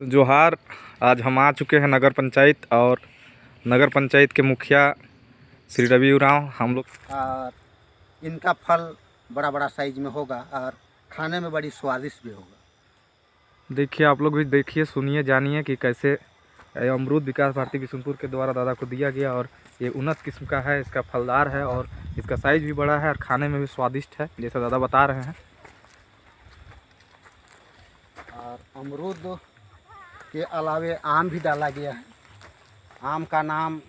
जोहार। आज हम आ चुके हैं नगर पंचायत और नगर पंचायत के मुखिया श्री रवि उरांव हम लोग। और इनका फल बड़ा बड़ा साइज में होगा और खाने में बड़ी स्वादिष्ट भी होगा। देखिए, आप लोग भी देखिए, सुनिए, जानिए कि कैसे अमरूद विकास भारती बिशुनपुर के द्वारा दादा को दिया गया और ये उन्नत किस्म का है। इसका फलदार है और इसका साइज भी बड़ा है और खाने में भी स्वादिष्ट है, जैसा दादा बता रहे हैं। और अमरूद के अलावे आम भी डाला गया है। आम का नाम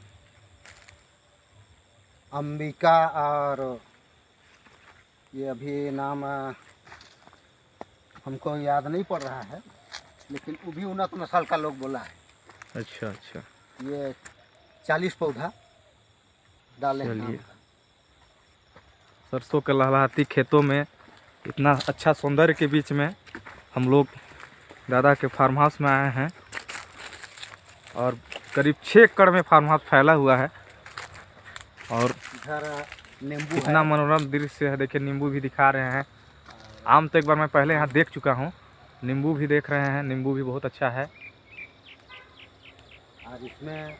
अंबिका और ये अभी नाम हमको याद नहीं पड़ रहा है, लेकिन वो भी उन्नत नस्ल का लोग बोला है। अच्छा अच्छा, ये 40 पौधा डाले हैं। चलिए, सरसों के लहलहाती खेतों में इतना अच्छा सौंदर्य के बीच में हम लोग दादा के फार्म हाउस में आए हैं और करीब 6 एकड़ में फार्म हाउस फैला हुआ है और इधर नींबू इतना मनोरम दृश्य है। देखिए, नींबू भी दिखा रहे हैं। आम तो एक बार मैं पहले यहाँ देख चुका हूँ, नींबू भी देख रहे हैं। नींबू भी बहुत अच्छा है और इसमें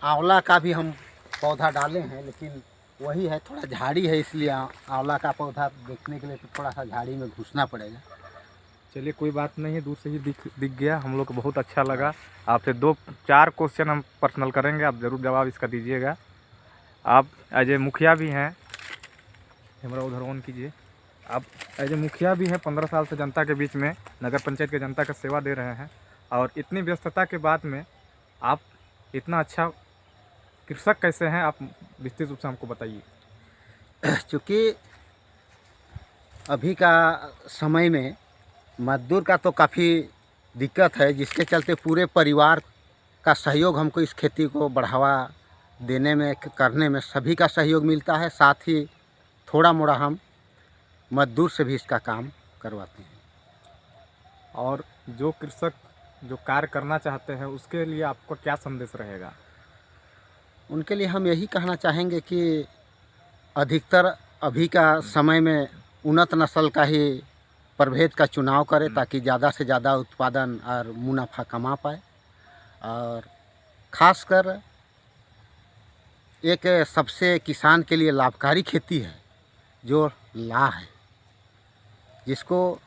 आंवला का भी हम पौधा डाले हैं, लेकिन वही है, थोड़ा झाड़ी है, इसलिए आंवला का पौधा देखने के लिए तो थोड़ा सा झाड़ी में घुसना पड़ेगा। चलिए, कोई बात नहीं है, दूर से ही दिख गया। हम लोग को बहुत अच्छा लगा। आपसे 2-4 क्वेश्चन हम पर्सनल करेंगे, आप ज़रूर जवाब इसका दीजिएगा। आप एज ए मुखिया भी हैं, हमारा उधर ऑन कीजिए। आप एज ए मुखिया भी हैं, 15 साल से जनता के बीच में नगर पंचायत के जनता का सेवा दे रहे हैं और इतनी व्यस्तता के बाद में आप इतना अच्छा कृषक कैसे हैं, आप विस्तृत रूप से हमको बताइए। चूँकि अभी का समय में मजदूर का तो काफ़ी दिक्कत है, जिसके चलते पूरे परिवार का सहयोग हमको इस खेती को बढ़ावा देने में, करने में सभी का सहयोग मिलता है। साथ ही थोड़ा मोड़ा हम मजदूर से भी इसका काम करवाते हैं। और जो कृषक जो कार्य करना चाहते हैं उसके लिए आपको क्या संदेश रहेगा? उनके लिए हम यही कहना चाहेंगे कि अधिकतर अभी का समय में उन्नत नस्ल का ही प्रभेद का चुनाव करें, ताकि ज़्यादा से ज़्यादा उत्पादन और मुनाफा कमा पाए। और ख़ासकर एक सबसे किसान के लिए लाभकारी खेती है जो लाह है, जिसको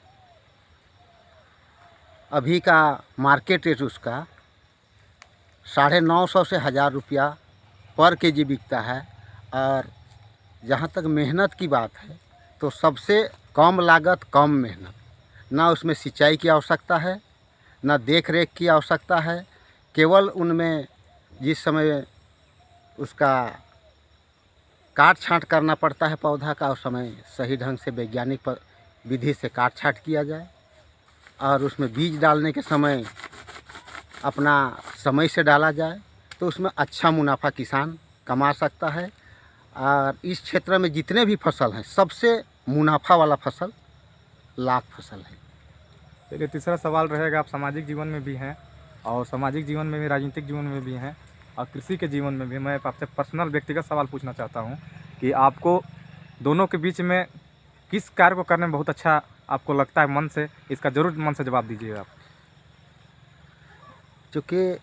अभी का मार्केट रेट उसका 950 से 1000 रुपया पर केजी बिकता है। और जहाँ तक मेहनत की बात है तो सबसे कम लागत कम मेहनत, ना उसमें सिंचाई की आवश्यकता है, ना देख रेख की आवश्यकता है। केवल उनमें जिस समय उसका काट छांट करना पड़ता है पौधा का, उस समय सही ढंग से वैज्ञानिक विधि से काट छांट किया जाए और उसमें बीज डालने के समय अपना समय से डाला जाए, तो उसमें अच्छा मुनाफा किसान कमा सकता है। और इस क्षेत्र में जितने भी फसल हैं, सबसे मुनाफा वाला फसल लाख फसल है। चलिए, तीसरा सवाल रहेगा, आप सामाजिक जीवन में भी हैं और सामाजिक जीवन में भी, राजनीतिक जीवन में भी हैं और कृषि के जीवन में भी। मैं आपसे पर्सनल व्यक्तिगत सवाल पूछना चाहता हूं कि आपको दोनों के बीच में किस कार्य को करने में बहुत अच्छा आपको लगता है मन से? इसका ज़रूर मन से जवाब दीजिएगा आप। चूँकि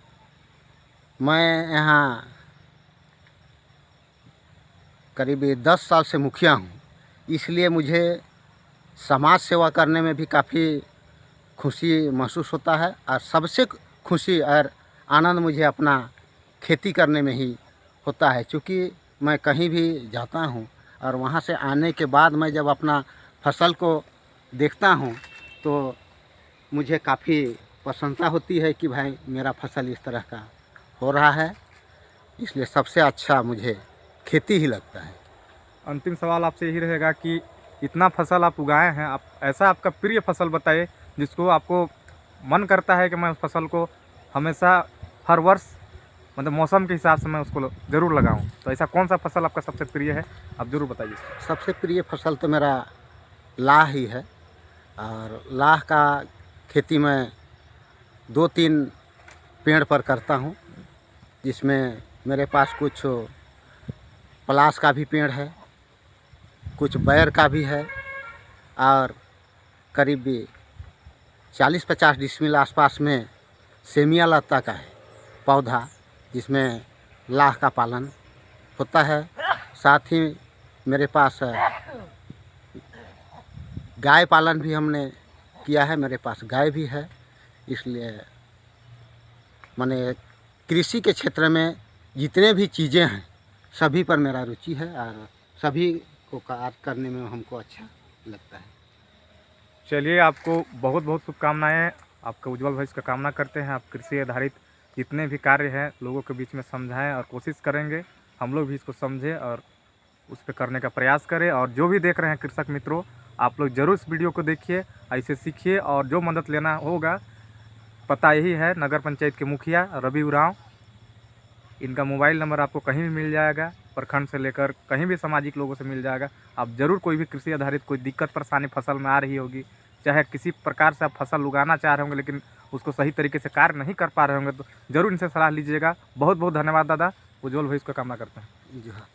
मैं यहाँ करीब 10 साल से मुखिया हूँ, इसलिए मुझे समाज सेवा करने में भी काफ़ी खुशी महसूस होता है। और सबसे खुशी और आनंद मुझे अपना खेती करने में ही होता है। चूँकि मैं कहीं भी जाता हूँ और वहाँ से आने के बाद मैं जब अपना फसल को देखता हूँ तो मुझे काफ़ी प्रसन्नता होती है कि भाई मेरा फसल इस तरह का हो रहा है। इसलिए सबसे अच्छा मुझे खेती ही लगता है। अंतिम सवाल आपसे यही रहेगा कि इतना फसल आप उगाए हैं, आप ऐसा आपका प्रिय फसल बताइए जिसको आपको मन करता है कि मैं उस फसल को हमेशा हर वर्ष, मतलब मौसम के हिसाब से मैं उसको ज़रूर लगाऊं। तो ऐसा कौन सा फसल आपका सबसे प्रिय है, आप ज़रूर बताइए। सबसे प्रिय फसल तो मेरा लाह ही है। और लाह का खेती मैं 2-3 पेड़ पर करता हूँ, जिसमें मेरे पास कुछ पलाश का भी पेड़ है, कुछ बैर का भी है और करीब 40-50 डिसमिल आसपास में सेमिया लता का है पौधा, जिसमें लाह का पालन होता है। साथ ही मेरे पास गाय पालन भी हमने किया है, मेरे पास गाय भी है। इसलिए माने कृषि के क्षेत्र में जितने भी चीज़ें हैं सभी पर मेरा रुचि है और सभी को कार्य करने में हमको अच्छा लगता है। चलिए, आपको बहुत बहुत शुभकामनाएं। आपका उज्जवल भविष्य का कामना करते हैं। आप कृषि आधारित जितने भी कार्य हैं लोगों के बीच में समझाएं और कोशिश करेंगे हम लोग भी इसको समझें और उस पर करने का प्रयास करें। और जो भी देख रहे हैं कृषक मित्रों, आप लोग ज़रूर इस वीडियो को देखिए, ऐसे सीखिए और जो मदद लेना होगा पता यही है, नगर पंचायत के मुखिया रवि उरांव। इनका मोबाइल नंबर आपको कहीं भी मिल जाएगा, प्रखंड से लेकर कहीं भी सामाजिक लोगों से मिल जाएगा। आप ज़रूर कोई भी कृषि आधारित कोई दिक्कत परेशानी फसल में आ रही होगी, चाहे किसी प्रकार से आप फसल उगाना चाह रहे होंगे लेकिन उसको सही तरीके से कार्य नहीं कर पा रहे होंगे, तो ज़रूर इनसे सलाह लीजिएगा। बहुत बहुत धन्यवाद दादा, उज्जवल भविष्य का कामना करते हैं। जी हाँ।